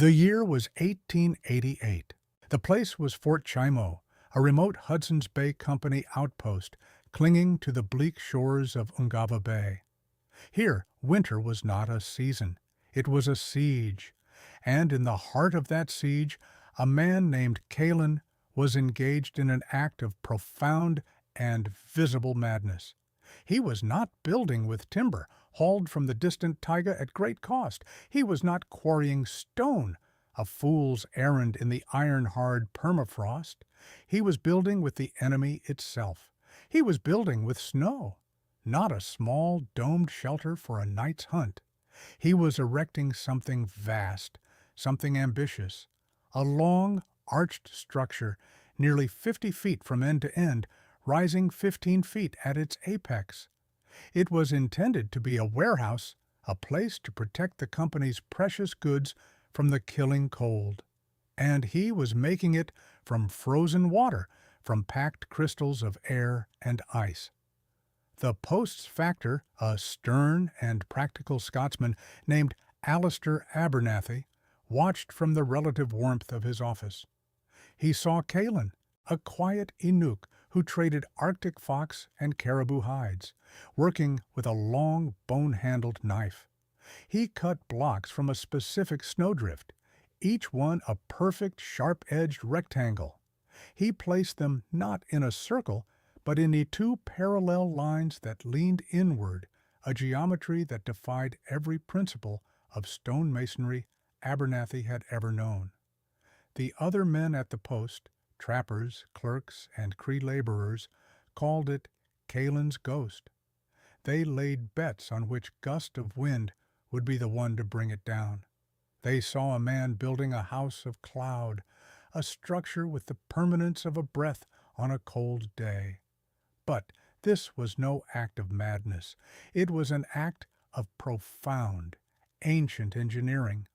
The year was 1888. The place was Fort Chimo, a remote Hudson's Bay Company outpost clinging to the bleak shores of Ungava Bay. Here, winter was not a season. It was a siege. And in the heart of that siege, a man named Kalen was engaged in an act of profound and visible madness. He was not building with timber, hauled from the distant taiga at great cost. He was not quarrying stone, a fool's errand in the iron-hard permafrost. He was building with the enemy itself. He was building with snow, not a small domed shelter for a night's hunt. He was erecting something vast, something ambitious, a long, arched structure, nearly 50 feet from end to end, rising 15 feet at its apex. It was intended to be a warehouse, a place to protect the company's precious goods from the killing cold. And he was making it from frozen water, from packed crystals of air and ice. The post's factor, a stern and practical Scotsman named Alistair Abernathy, watched from the relative warmth of his office. He saw Kalen, a quiet Inuit who traded Arctic fox and caribou hides, working with a long, bone-handled knife. He cut blocks from a specific snowdrift, each one a perfect, sharp-edged rectangle. He placed them not in a circle, but in the two parallel lines that leaned inward, a geometry that defied every principle of stone masonry Abernathy had ever known. The other men at the post, trappers, clerks, and Cree laborers, called it Kalen's ghost. They laid bets on which gust of wind would be the one to bring it down. They saw a man building a house of cloud, a structure with the permanence of a breath on a cold day. But this was no act of madness. It was an act of profound, ancient engineering.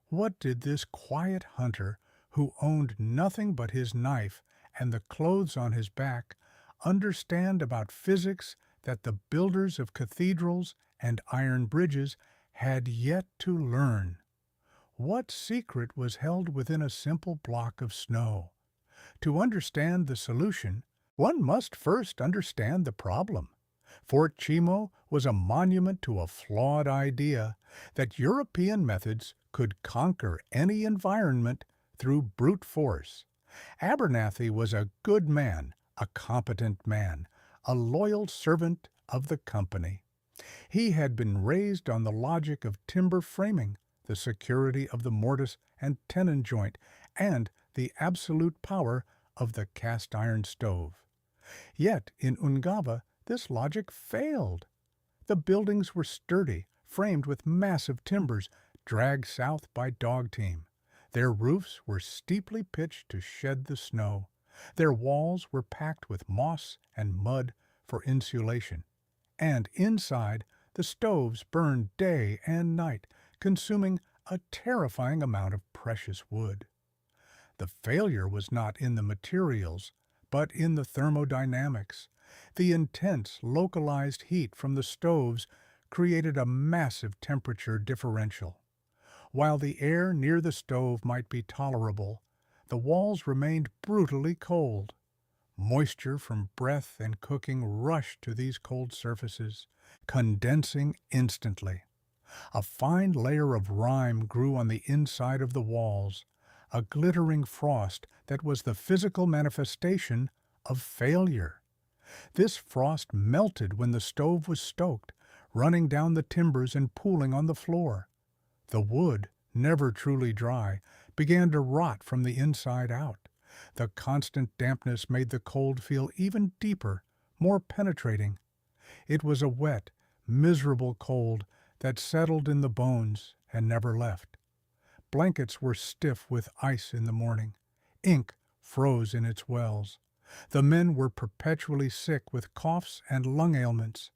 What did this quiet hunter, who owned nothing but his knife and the clothes on his back, understand about physics that the builders of cathedrals and iron bridges had yet to learn? What secret was held within a simple block of snow? To understand the solution, one must first understand the problem. Fort Chimo was a monument to a flawed idea that European methods could conquer any environment through brute force. Abernathy was a good man, a competent man, a loyal servant of the company. He had been raised on the logic of timber framing, the security of the mortise and tenon joint, and the absolute power of the cast-iron stove. Yet in Ungava, this logic failed. The buildings were sturdy, framed with massive timbers, dragged south by dog team. Their roofs were steeply pitched to shed the snow. Their walls were packed with moss and mud for insulation. And inside, the stoves burned day and night, consuming a terrifying amount of precious wood. The failure was not in the materials, but in the thermodynamics. The intense, localized heat from the stoves created a massive temperature differential. While the air near the stove might be tolerable, the walls remained brutally cold. Moisture from breath and cooking rushed to these cold surfaces, condensing instantly. A fine layer of rime grew on the inside of the walls, a glittering frost that was the physical manifestation of failure. This frost melted when the stove was stoked, running down the timbers and pooling on the floor. The wood, never truly dry, began to rot from the inside out. The constant dampness made the cold feel even deeper, more penetrating. It was a wet, miserable cold that settled in the bones and never left. Blankets were stiff with ice in the morning. Ink froze in its wells. The men were perpetually sick with coughs and lung ailments.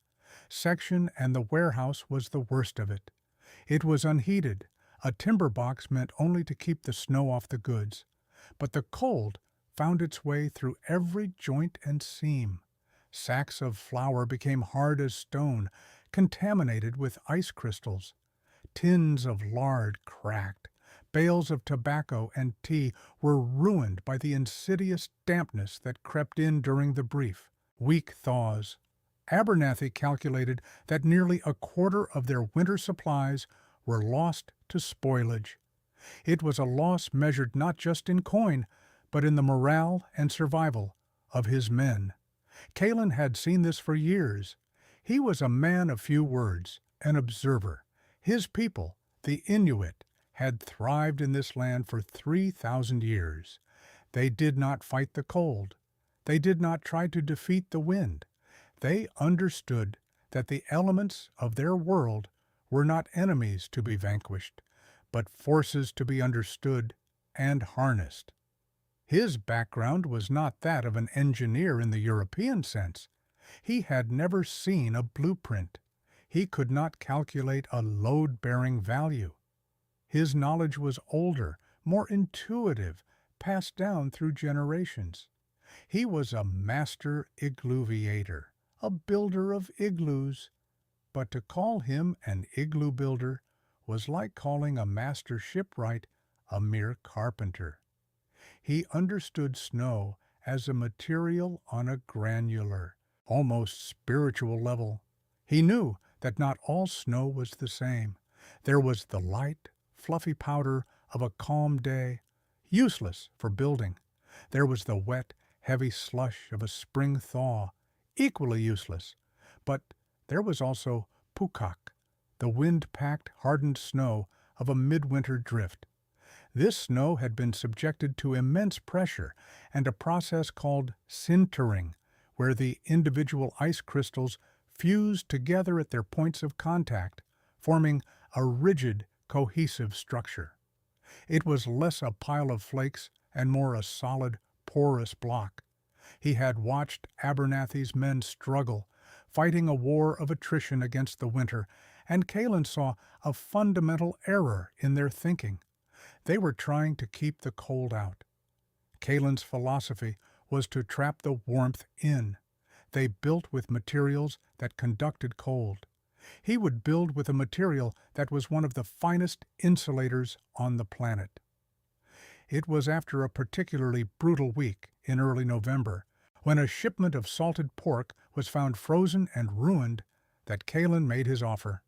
Section and the warehouse was the worst of it. It was unheated. A timber box meant only to keep the snow off the goods. But the cold found its way through every joint and seam. Sacks of flour became hard as stone, contaminated with ice crystals. Tins of lard cracked. Bales of tobacco and tea were ruined by the insidious dampness that crept in during the brief, weak thaws. Abernathy calculated that nearly a quarter of their winter supplies were lost to spoilage. It was a loss measured not just in coin, but in the morale and survival of his men. Kalin had seen this for years. He was a man of few words, an observer. His people, the Inuit, had thrived in this land for 3,000 years. They did not fight the cold. They did not try to defeat the wind. They understood that the elements of their world were not enemies to be vanquished, but forces to be understood and harnessed. His background was not that of an engineer in the European sense. He had never seen a blueprint. He could not calculate a load-bearing value. His knowledge was older, more intuitive, passed down through generations. He was a master igluviator, a builder of igloos. But to call him an igloo builder was like calling a master shipwright a mere carpenter. He understood snow as a material on a granular, almost spiritual level. He knew that not all snow was the same. There was the light, fluffy powder of a calm day, useless for building. There was the wet, heavy slush of a spring thaw, equally useless. But there was also pukak, the wind-packed, hardened snow of a midwinter drift. This snow had been subjected to immense pressure and a process called sintering, where the individual ice crystals fused together at their points of contact, forming a rigid, cohesive structure. It was less a pile of flakes and more a solid, porous block. He had watched Abernathy's men struggle, fighting a war of attrition against the winter, and Kalin saw a fundamental error in their thinking. They were trying to keep the cold out. Kalin's philosophy was to trap the warmth in. They built with materials that conducted cold. He would build with a material that was one of the finest insulators on the planet. It was after a particularly brutal week in early November, when a shipment of salted pork was found frozen and ruined, that Kalin made his offer.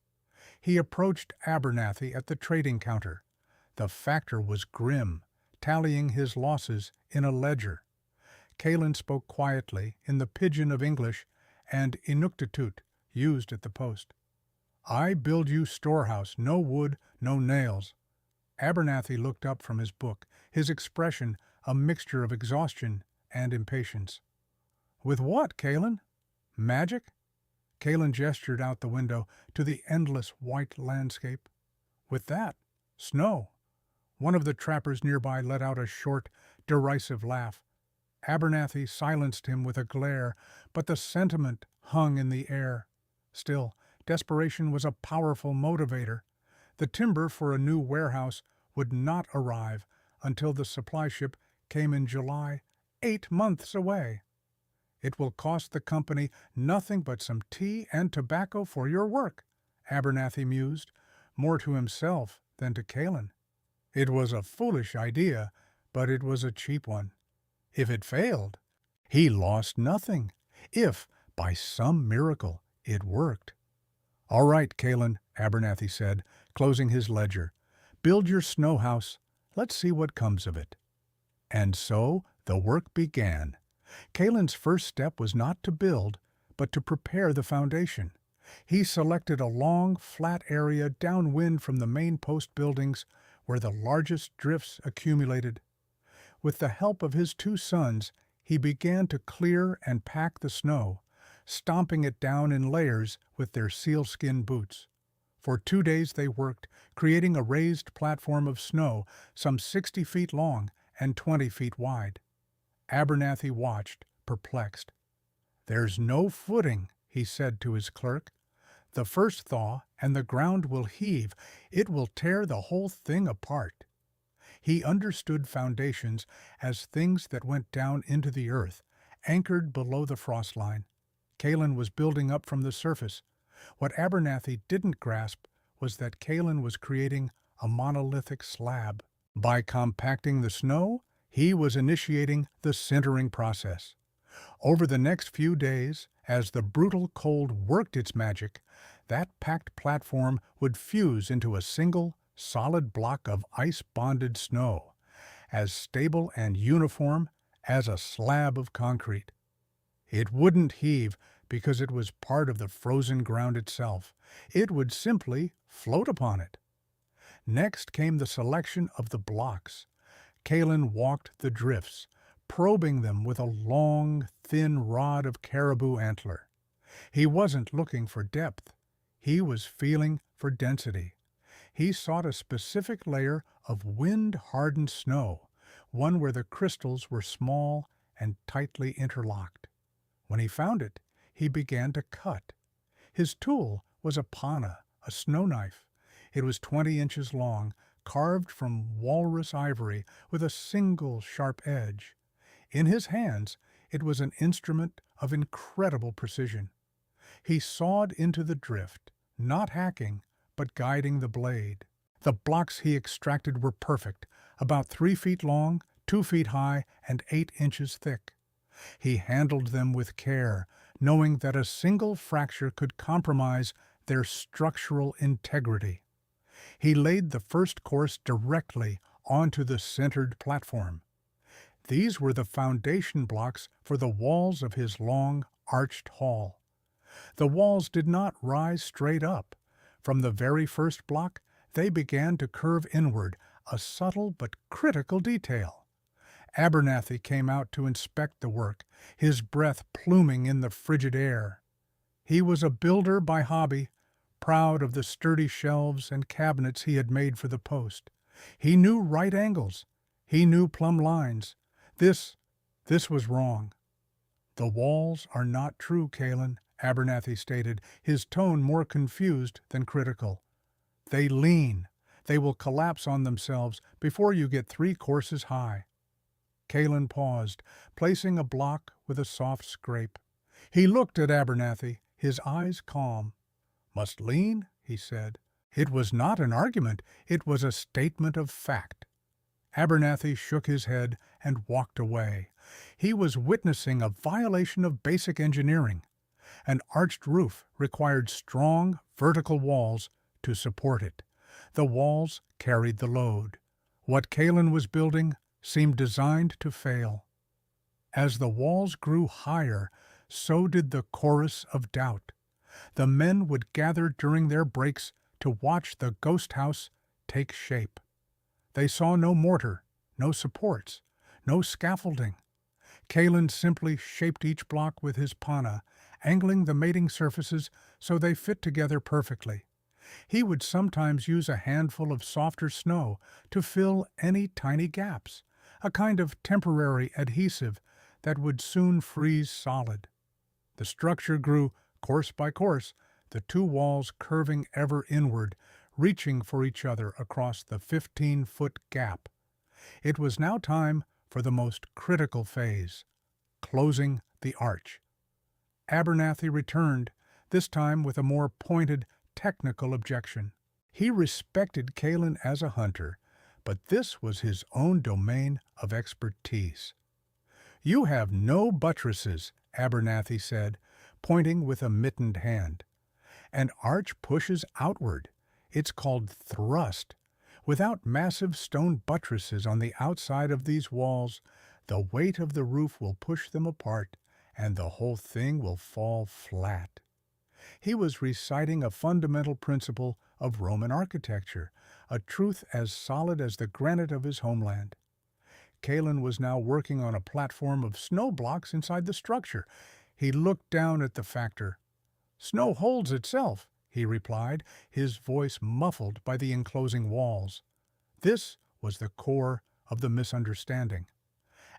He approached Abernathy at the trading counter. The factor was grim, tallying his losses in a ledger. Kalin spoke quietly in the pidgin of English and Inuktitut used at the post. "I build you storehouse, no wood, no nails." Abernathy looked up from his book, his expression a mixture of exhaustion and impatience. "With what, Kalin? Magic?" Kalin gestured out the window to the endless white landscape. "With that, snow." One of the trappers nearby let out a short, derisive laugh. Abernathy silenced him with a glare, but the sentiment hung in the air. Still, desperation was a powerful motivator. The timber for a new warehouse would not arrive until the supply ship came in July, 8 months away. "It will cost the company nothing but some tea and tobacco for your work," Abernathy mused, more to himself than to Kalin. It was a foolish idea, but it was a cheap one. If it failed, he lost nothing. If, by some miracle, it worked. "All right, Kalin," Abernathy said, closing his ledger. "Build your snow house. Let's see what comes of it." And so the work began. Kalin's first step was not to build, but to prepare the foundation. He selected a long, flat area downwind from the main post buildings where the largest drifts accumulated. With the help of his 2 sons, he began to clear and pack the snow, stomping it down in layers with their sealskin boots. For 2 days they worked, creating a raised platform of snow some 60 feet long and 20 feet wide. Abernathy watched, perplexed. "There's no footing," he said to his clerk. "The first thaw and the ground will heave. It will tear the whole thing apart." He understood foundations as things that went down into the earth, anchored below the frost line. Kalin was building up from the surface. What Abernathy didn't grasp was that Kalin was creating a monolithic slab. By compacting the snow, he was initiating the sintering process. Over the next few days, as the brutal cold worked its magic, that packed platform would fuse into a single, solid block of ice-bonded snow, as stable and uniform as a slab of concrete. It wouldn't heave because it was part of the frozen ground itself. It would simply float upon it. Next came the selection of the blocks. Kalen walked the drifts, probing them with a long, thin rod of caribou antler. He wasn't looking for depth. He was feeling for density. He sought a specific layer of wind-hardened snow, one where the crystals were small and tightly interlocked. When he found it, he began to cut. His tool was a pana, a snow knife. It was 20 inches long, carved from walrus ivory with a single sharp edge. In his hands, it was an instrument of incredible precision. He sawed into the drift, not hacking, but guiding the blade. The blocks he extracted were perfect, about 3 feet long, 2 feet high, and 8 inches thick. He handled them with care, knowing that a single fracture could compromise their structural integrity. He laid the first course directly onto the centered platform. These were the foundation blocks for the walls of his long, arched hall. The walls did not rise straight up. From the very first block, they began to curve inward, a subtle but critical detail. Abernathy came out to inspect the work, his breath pluming in the frigid air. He was a builder by hobby, proud of the sturdy shelves and cabinets he had made for the post. He knew right angles. He knew plumb lines. This was wrong. "The walls are not true, Kalen," Abernathy stated, his tone more confused than critical. "They lean. They will collapse on themselves before you get 3 courses high." Kalen paused, placing a block with a soft scrape. He looked at Abernathy, his eyes calm. "Must lean?" he said. It was not an argument, it was a statement of fact. Abernathy shook his head and walked away. He was witnessing a violation of basic engineering. An arched roof required strong, vertical walls to support it. The walls carried the load. What Kalen was building seemed designed to fail. As the walls grew higher, so did the chorus of doubt. The men would gather during their breaks to watch the ghost house take shape. They saw no mortar, no supports, no scaffolding. Kalen simply shaped each block with his pana, angling the mating surfaces so they fit together perfectly. He would sometimes use a handful of softer snow to fill any tiny gaps, a kind of temporary adhesive that would soon freeze solid. The structure grew course by course, the 2 walls curving ever inward, reaching for each other across the 15-foot gap. It was now time for the most critical phase, closing the arch. Abernathy returned, this time with a more pointed, technical objection. He respected Kalen as a hunter, but this was his own domain of expertise. "You have no buttresses," Abernathy said, pointing with a mittened hand. "An arch pushes outward. It's called thrust. Without massive stone buttresses on the outside of these walls, the weight of the roof will push them apart, and the whole thing will fall flat." He was reciting a fundamental principle of Roman architecture, a truth as solid as the granite of his homeland. Kalen was now working on a platform of snow blocks inside the structure. He looked down at the factor. "Snow holds itself," he replied, his voice muffled by the enclosing walls. This was the core of the misunderstanding.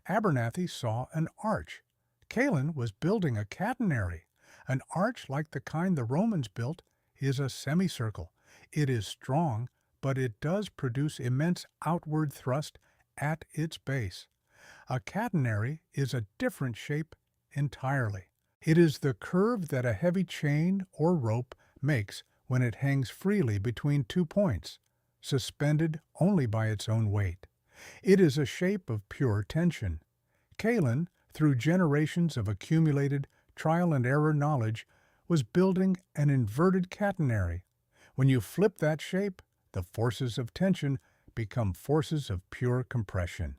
Abernathy saw an arch. Kalen was building a catenary. An arch like the kind the Romans built is a semicircle. It is strong, but it does produce immense outward thrust at its base. A catenary is a different shape entirely. It is the curve that a heavy chain or rope makes when it hangs freely between 2 points. suspended only by its own weight. It is a shape of pure tension. Kalen, through generations of accumulated trial-and-error knowledge, was building an inverted catenary. When you flip that shape, the forces of tension become forces of pure compression.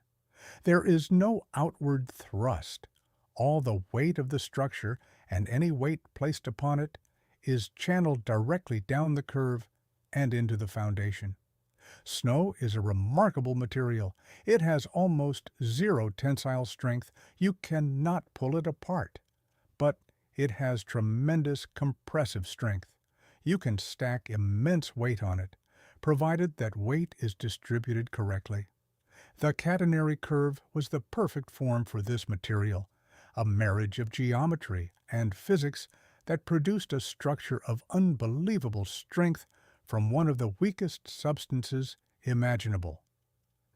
There is no outward thrust. All the weight of the structure and any weight placed upon it is channeled directly down the curve and into the foundation. Snow is a remarkable material. It has almost zero tensile strength. You cannot pull it apart. But it has tremendous compressive strength. You can stack immense weight on it, provided that weight is distributed correctly. The catenary curve was the perfect form for this material, a marriage of geometry and physics that produced a structure of unbelievable strength from one of the weakest substances imaginable.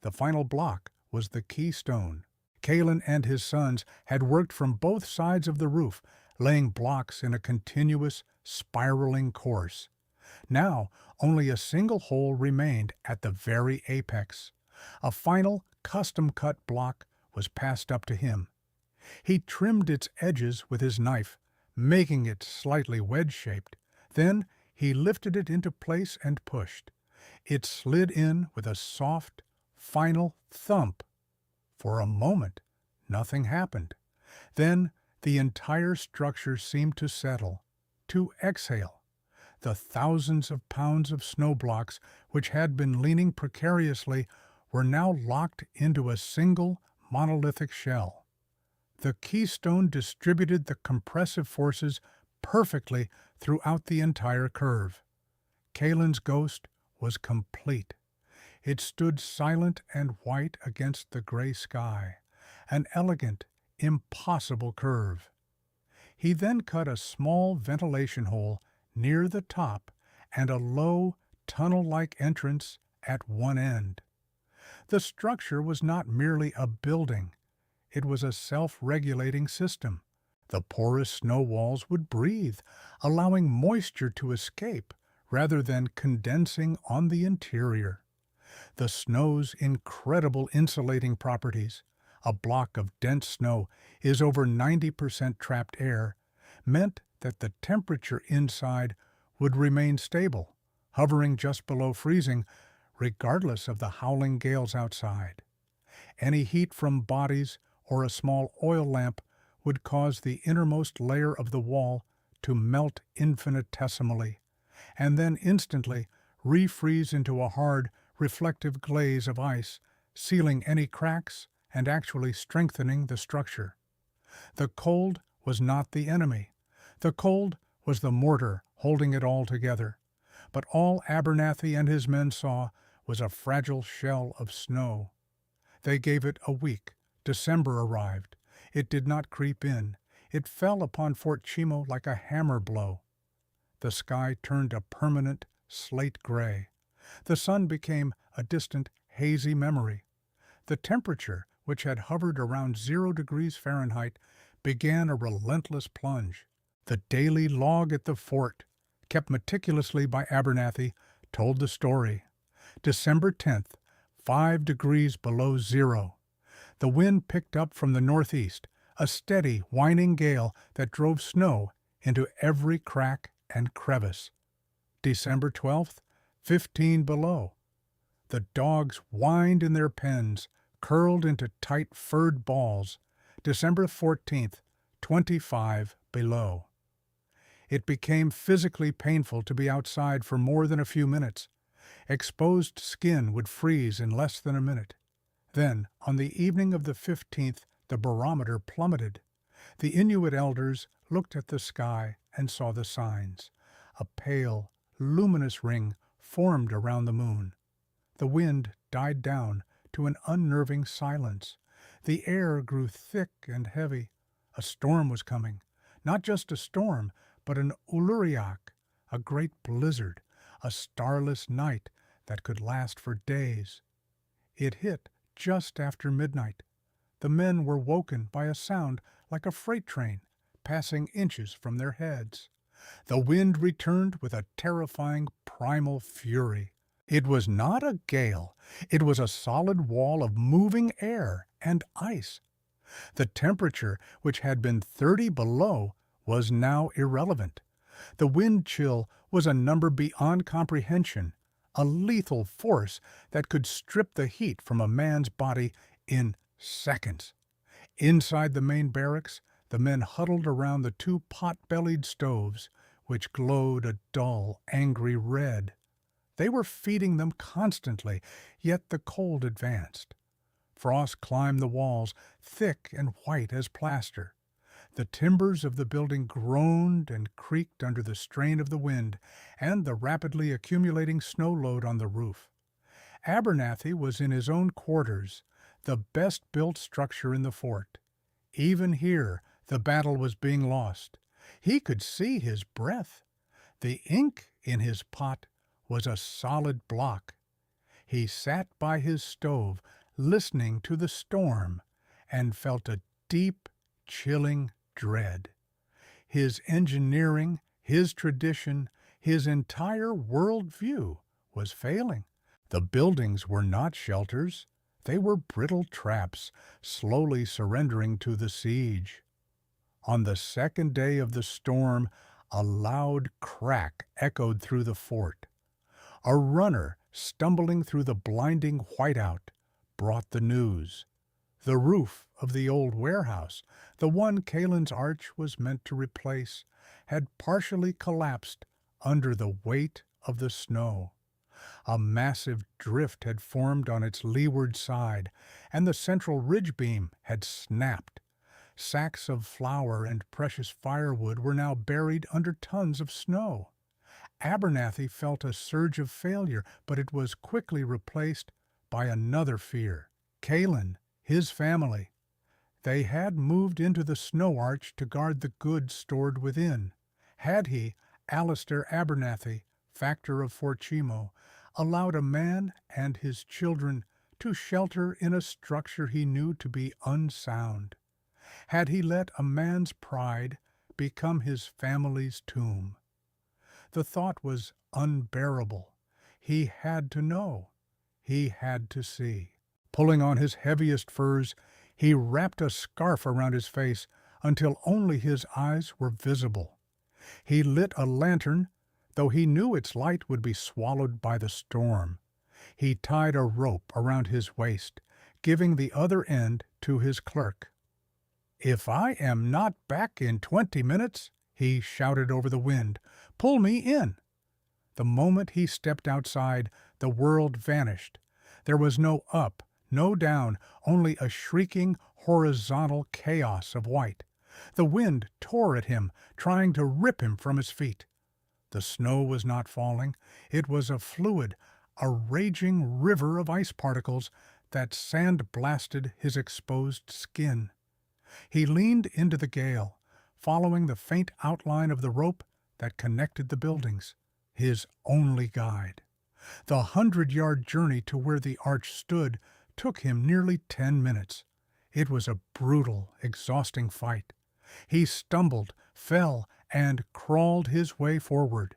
The final block was the keystone. Kalen and his sons had worked from both sides of the roof, laying blocks in a continuous, spiraling course. Now only a single hole remained at the very apex. A final, custom-cut block was passed up to him. He trimmed its edges with his knife, making it slightly wedge-shaped. Then he lifted it into place and pushed. It slid in with a soft, final thump. For a moment, nothing happened. Then the entire structure seemed to settle, to exhale. The thousands of pounds of snow blocks which had been leaning precariously were now locked into a single monolithic shell. The keystone distributed the compressive forces perfectly throughout the entire curve. Kalen's ghost was complete. It stood silent and white against the gray sky, an elegant, impossible curve. He then cut a small ventilation hole near the top and a low, tunnel-like entrance at one end. The structure was not merely a building. It was a self-regulating system. The porous snow walls would breathe, allowing moisture to escape rather than condensing on the interior. The snow's incredible insulating properties, a block of dense snow is over 90% trapped air, meant that the temperature inside would remain stable, hovering just below freezing, regardless of the howling gales outside. Any heat from bodies or a small oil lamp would cause the innermost layer of the wall to melt infinitesimally, and then instantly refreeze into a hard, reflective glaze of ice, sealing any cracks and actually strengthening the structure. The cold was not the enemy. The cold was the mortar holding it all together. But all Abernathy and his men saw was a fragile shell of snow. They gave it a week. December arrived. It did not creep in. It fell upon Fort Chimo like a hammer blow. The sky turned a permanent slate gray. The sun became a distant, hazy memory. The temperature, which had hovered around 0 degrees Fahrenheit, began a relentless plunge. The daily log at the fort, kept meticulously by Abernathy, told the story. December 10th, 5 degrees below zero. The wind picked up from the northeast, a steady, whining gale that drove snow into every crack and crevice. December 12th, 15 below. The dogs whined in their pens, curled into tight furred balls. December 14th, 25 below. It became physically painful to be outside for more than a few minutes. Exposed skin would freeze in less than a minute. Then, on the evening of the 15th, the barometer plummeted. The Inuit elders looked at the sky and saw the signs. A pale, luminous ring formed around the moon. The wind died down to an unnerving silence. The air grew thick and heavy. A storm was coming. Not just a storm, but an uluriak, a great blizzard, a starless night that could last for days. It hit just after midnight. The men were woken by a sound like a freight train passing inches from their heads. The wind returned with a terrifying primal fury. It was not a gale. It was a solid wall of moving air and ice. The temperature, which had been 30 below, was now irrelevant. The wind chill was a number beyond comprehension, a lethal force that could strip the heat from a man's body in seconds. Inside the main barracks, the men huddled around the two pot-bellied stoves, which glowed a dull, angry red. They were feeding them constantly, yet the cold advanced. Frost climbed the walls, thick and white as plaster. The timbers of the building groaned and creaked under the strain of the wind and the rapidly accumulating snow load on the roof. Abernathy was in his own quarters, the best-built structure in the fort. Even here the battle was being lost. He could see his breath. The ink in his pot was a solid block. He sat by his stove, listening to the storm, and felt a deep, chilling dread. His engineering, his tradition, his entire world view was failing. The buildings were not shelters. They were brittle traps, slowly surrendering to the siege. On the second day of the storm, a loud crack echoed through the fort. A runner, stumbling through the blinding whiteout, brought the news. The roof of the old warehouse, the one Kalen's arch was meant to replace, had partially collapsed under the weight of the snow. A massive drift had formed on its leeward side, and the central ridge beam had snapped. Sacks of flour and precious firewood were now buried under tons of snow. Abernathy felt a surge of failure, but it was quickly replaced by another fear. Kalen, his family. They had moved into the snow arch to guard the goods stored within. Had he, Alistair Abernathy, factor of Fort Chimo, allowed a man and his children to shelter in a structure he knew to be unsound? Had he let a man's pride become his family's tomb? The thought was unbearable. He had to know. He had to see. Pulling on his heaviest furs, he wrapped a scarf around his face until only his eyes were visible. He lit a lantern, though he knew its light would be swallowed by the storm. He tied a rope around his waist, giving the other end to his clerk. "If I am not back in 20 minutes," he shouted over the wind, "pull me in." The moment he stepped outside, the world vanished. There was no up, no down, only a shrieking, horizontal chaos of white. The wind tore at him, trying to rip him from his feet. The snow was not falling. It was a fluid, a raging river of ice particles that sand-blasted his exposed skin. He leaned into the gale, following the faint outline of the rope that connected the buildings, his only guide. The 100-yard journey to where the arch stood took him nearly 10 minutes. It was a brutal, exhausting fight. He stumbled, fell, and crawled his way forward.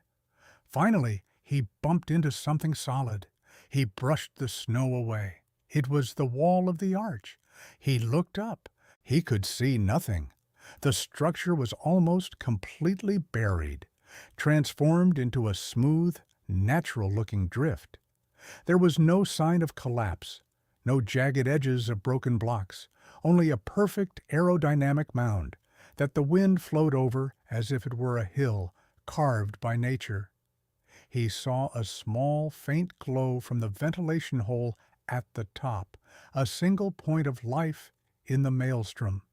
Finally, he bumped into something solid. He brushed the snow away. It was the wall of the arch. He looked up. He could see nothing. The structure was almost completely buried, transformed into a smooth, natural-looking drift. There was no sign of collapse, no jagged edges of broken blocks, only a perfect aerodynamic mound that the wind flowed over as if it were a hill carved by nature. He saw a small, faint glow from the ventilation hole at the top, a single point of life in the maelstrom.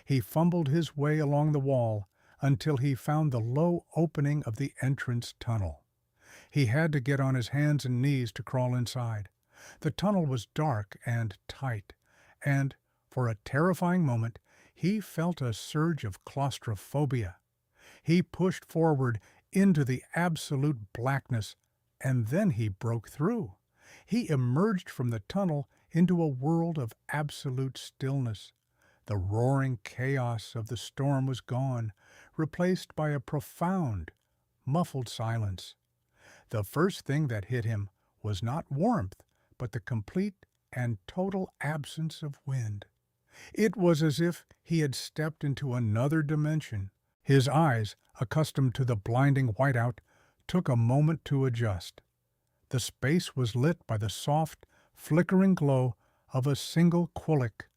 He fumbled his way along the wall until he found the low opening of the entrance tunnel. He had to get on his hands and knees to crawl inside. The tunnel was dark and tight, and, for a terrifying moment, he felt a surge of claustrophobia. He pushed forward into the absolute blackness, and then he broke through. He emerged from the tunnel into a world of absolute stillness. The roaring chaos of the storm was gone, replaced by a profound, muffled silence. The first thing that hit him was not warmth, but the complete and total absence of wind. It was as if he had stepped into another dimension. His eyes, accustomed to the blinding whiteout, took a moment to adjust. The space was lit by the soft, flickering glow of a single quillic,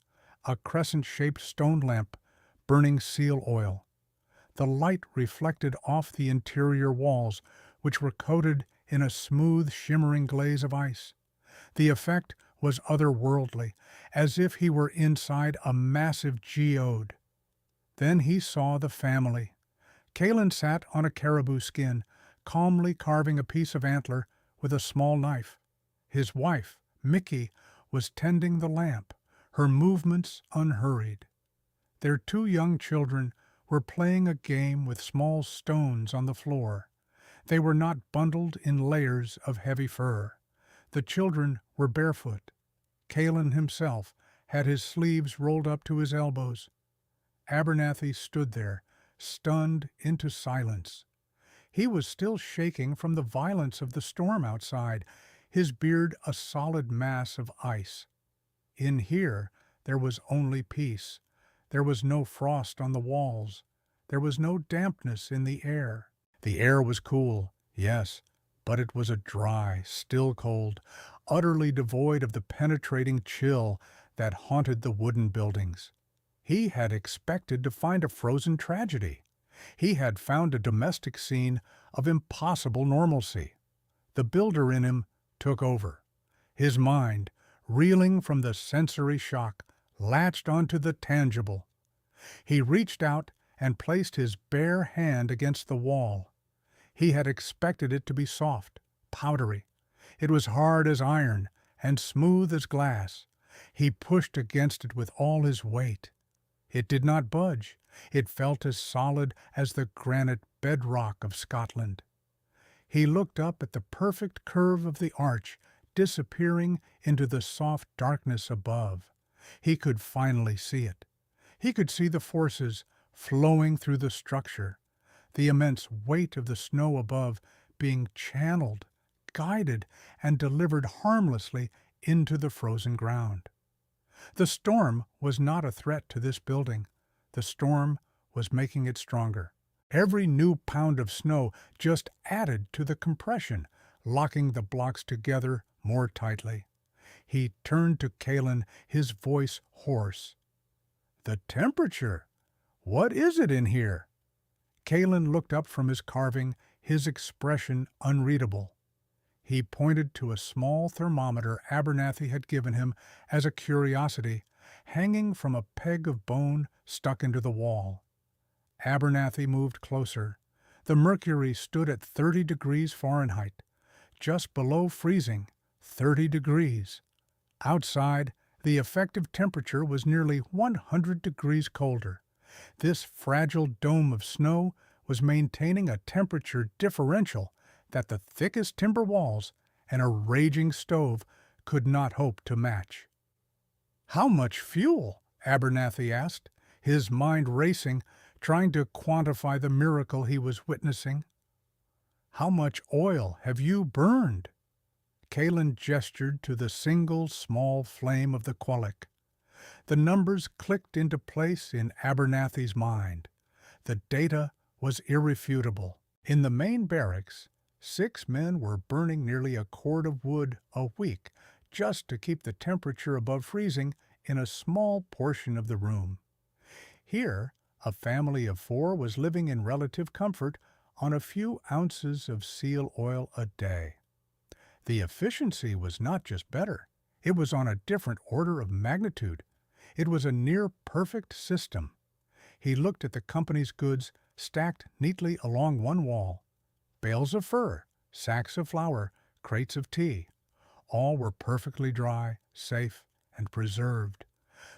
a crescent-shaped stone lamp burning seal oil. The light reflected off the interior walls, which were coated in a smooth, shimmering glaze of ice. The effect was otherworldly, as if he were inside a massive geode. Then he saw the family. Kalen sat on a caribou skin, calmly carving a piece of antler with a small knife. His wife, Mickey, was tending the lamp, her movements unhurried. Their two young children were playing a game with small stones on the floor. They were not bundled in layers of heavy fur. The children were barefoot. Kalen himself had his sleeves rolled up to his elbows. Abernathy stood there, stunned into silence. He was still shaking from the violence of the storm outside, his beard a solid mass of ice. In here there was only peace. There was no frost on the walls. There was no dampness in the air. The air was cool, yes, but it was a dry, still cold, utterly devoid of the penetrating chill that haunted the wooden buildings. He had expected to find a frozen tragedy. He had found a domestic scene of impossible normalcy. The builder in him took over. His mind, reeling from the sensory shock, latched onto the tangible. He reached out and placed his bare hand against the wall. He had expected it to be soft, powdery. It was hard as iron and smooth as glass. He pushed against it with all his weight. It did not budge. It felt as solid as the granite bedrock of Scotland. He looked up at the perfect curve of the arch, disappearing into the soft darkness above. He could finally see it. He could see the forces flowing through the structure, the immense weight of the snow above being channeled, guided, and delivered harmlessly into the frozen ground. The storm was not a threat to this building. The storm was making it stronger. Every new pound of snow just added to the compression, locking the blocks together more tightly. He turned to Kalen, his voice hoarse. "The temperature! What is it in here?" Kalen looked up from his carving, his expression unreadable. He pointed to a small thermometer Abernathy had given him as a curiosity, hanging from a peg of bone stuck into the wall. Abernathy moved closer. The mercury stood at 30 degrees Fahrenheit, just below freezing, 30 degrees. Outside, the effective temperature was nearly 100 degrees colder. This fragile dome of snow was maintaining a temperature differential that the thickest timber walls and a raging stove could not hope to match. "How much fuel?" Abernathy asked, his mind racing, trying to quantify the miracle he was witnessing. "How much oil have you burned?" Kalen gestured to the single small flame of the quillic. The numbers clicked into place in Abernathy's mind. The data was irrefutable. In the main barracks, 6 men were burning nearly a cord of wood a week just to keep the temperature above freezing in a small portion of the room. Here, a family of 4 was living in relative comfort on a few ounces of seal oil a day. The efficiency was not just better, it was on a different order of magnitude. It was a near-perfect system. He looked at the company's goods stacked neatly along one wall. Bales of fur, sacks of flour, crates of tea. All were perfectly dry, safe, and preserved.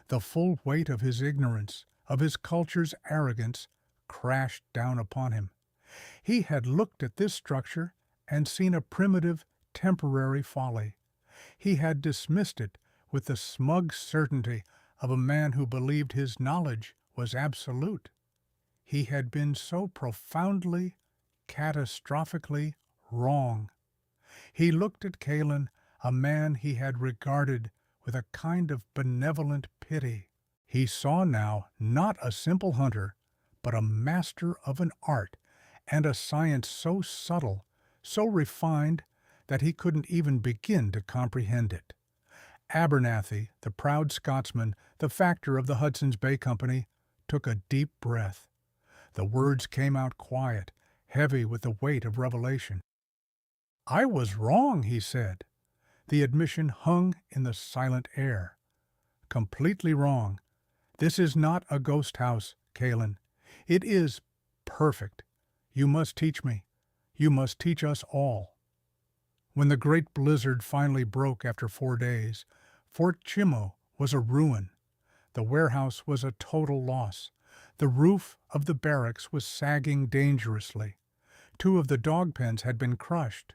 The full weight of his ignorance, of his culture's arrogance, crashed down upon him. He had looked at this structure and seen a primitive, temporary folly. He had dismissed it with the smug certainty of a man who believed his knowledge was absolute. He had been so profoundly, catastrophically wrong. He looked at Calin, a man he had regarded with a kind of benevolent pity. He saw now not a simple hunter, but a master of an art and a science so subtle, so refined, that he couldn't even begin to comprehend it. Abernathy, the proud Scotsman, the factor of the Hudson's Bay Company, took a deep breath. The words came out quiet, heavy with the weight of revelation. "I was wrong," he said. The admission hung in the silent air. "Completely wrong. This is not a ghost house, Calin. It is perfect. You must teach me. You must teach us all." When the great blizzard finally broke after 4 days, Fort Chimo was a ruin. The warehouse was a total loss. The roof of the barracks was sagging dangerously. 2 of the dog pens had been crushed,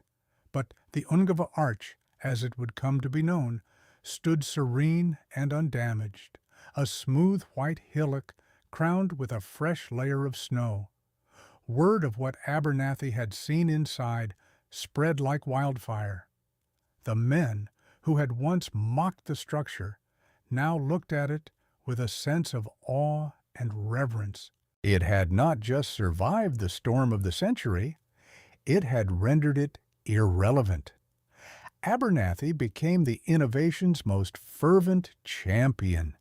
but the Ungava Arch, as it would come to be known, stood serene and undamaged, a smooth white hillock crowned with a fresh layer of snow. Word of what Abernathy had seen inside spread like wildfire. The men, who had once mocked the structure, now looked at it with a sense of awe and reverence. It had not just survived the storm of the century, it had rendered it irrelevant. Abernathy became the innovation's most fervent champion.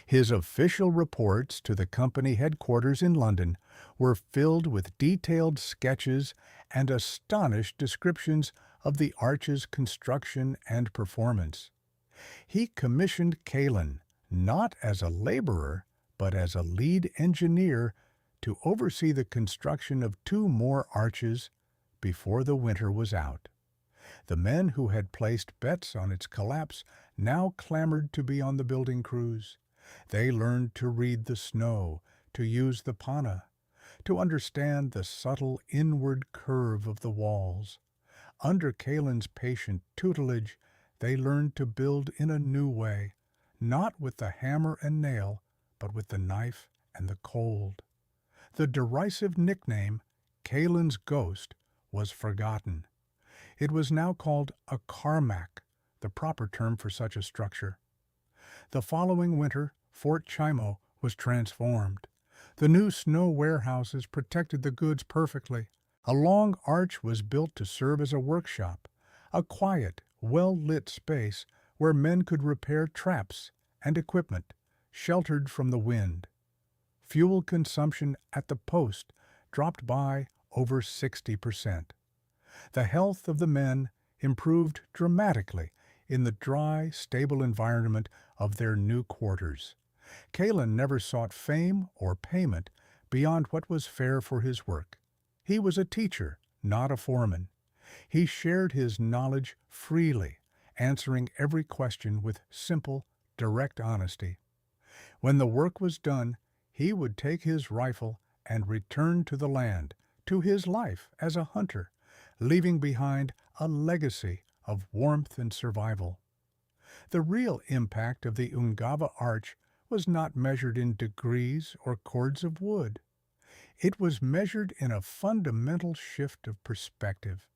His official reports to the company headquarters in London were filled with detailed sketches and astonished descriptions of the arch's construction and performance. He commissioned Calin, not as a laborer, but as a lead engineer, to oversee the construction of 2 more arches before the winter was out. The men who had placed bets on its collapse now clamored to be on the building crews. They learned to read the snow, to use the panna, to understand the subtle inward curve of the walls. Under Calin's patient tutelage, they learned to build in a new way, not with the hammer and nail, but with the knife and the cold. The derisive nickname, Calin's Ghost, was forgotten. It was now called a Carmack, the proper term for such a structure. The following winter, Fort Chimo was transformed. The new snow warehouses protected the goods perfectly. A long arch was built to serve as a workshop, a quiet, well-lit space where men could repair traps and equipment, sheltered from the wind. Fuel consumption at the post dropped by over 60%. The health of the men improved dramatically in the dry, stable environment of their new quarters. Calin never sought fame or payment beyond what was fair for his work. He was a teacher, not a foreman. He shared his knowledge freely, answering every question with simple, direct honesty. When the work was done, he would take his rifle and return to the land, to his life as a hunter, leaving behind a legacy of warmth and survival. The real impact of the Ungava Arch was not measured in degrees or cords of wood. It was measured in a fundamental shift of perspective.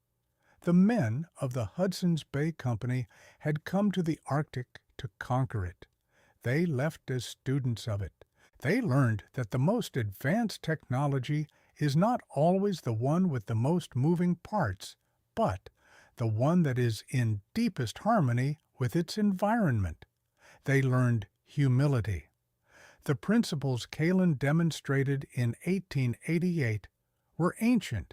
The men of the Hudson's Bay Company had come to the Arctic to conquer it. They left as students of it. They learned that the most advanced technology is not always the one with the most moving parts, but the one that is in deepest harmony with its environment. They learned humility. The principles Calin demonstrated in 1888 were ancient,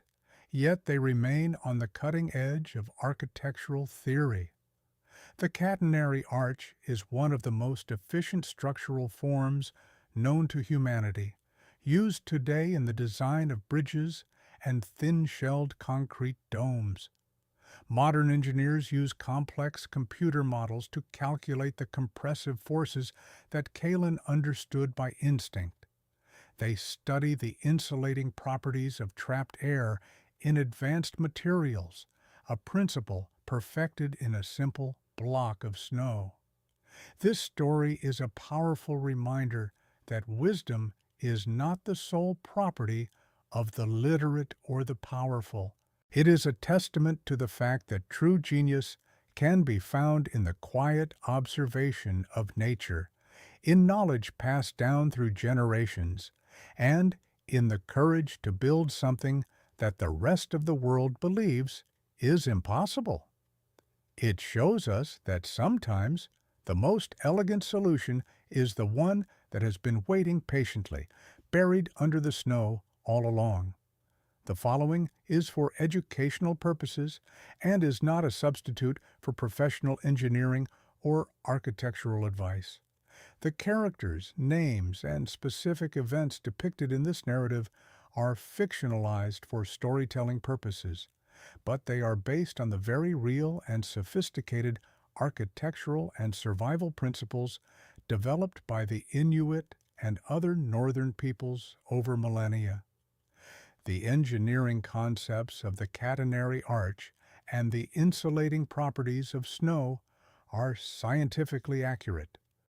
yet they remain on the cutting edge of architectural theory. The catenary arch is one of the most efficient structural forms known to humanity, used today in the design of bridges and thin-shelled concrete domes. Modern engineers use complex computer models to calculate the compressive forces that Calin understood by instinct. They study the insulating properties of trapped air in advanced materials, a principle perfected in a simple block of snow. This story is a powerful reminder that wisdom is not the sole property of the literate or the powerful, It is a testament to the fact that true genius can be found in the quiet observation of nature, in knowledge passed down through generations, and in the courage to build something that the rest of the world believes is impossible. It shows us that sometimes the most elegant solution is the one that has been waiting patiently, buried under the snow all along. The following is for educational purposes and is not a substitute for professional engineering or architectural advice. The characters, names, and specific events depicted in this narrative are fictionalized for storytelling purposes, but they are based on the very real and sophisticated architectural and survival principles developed by the Inuit and other northern peoples over millennia. The engineering concepts of the catenary arch and the insulating properties of snow are scientifically accurate.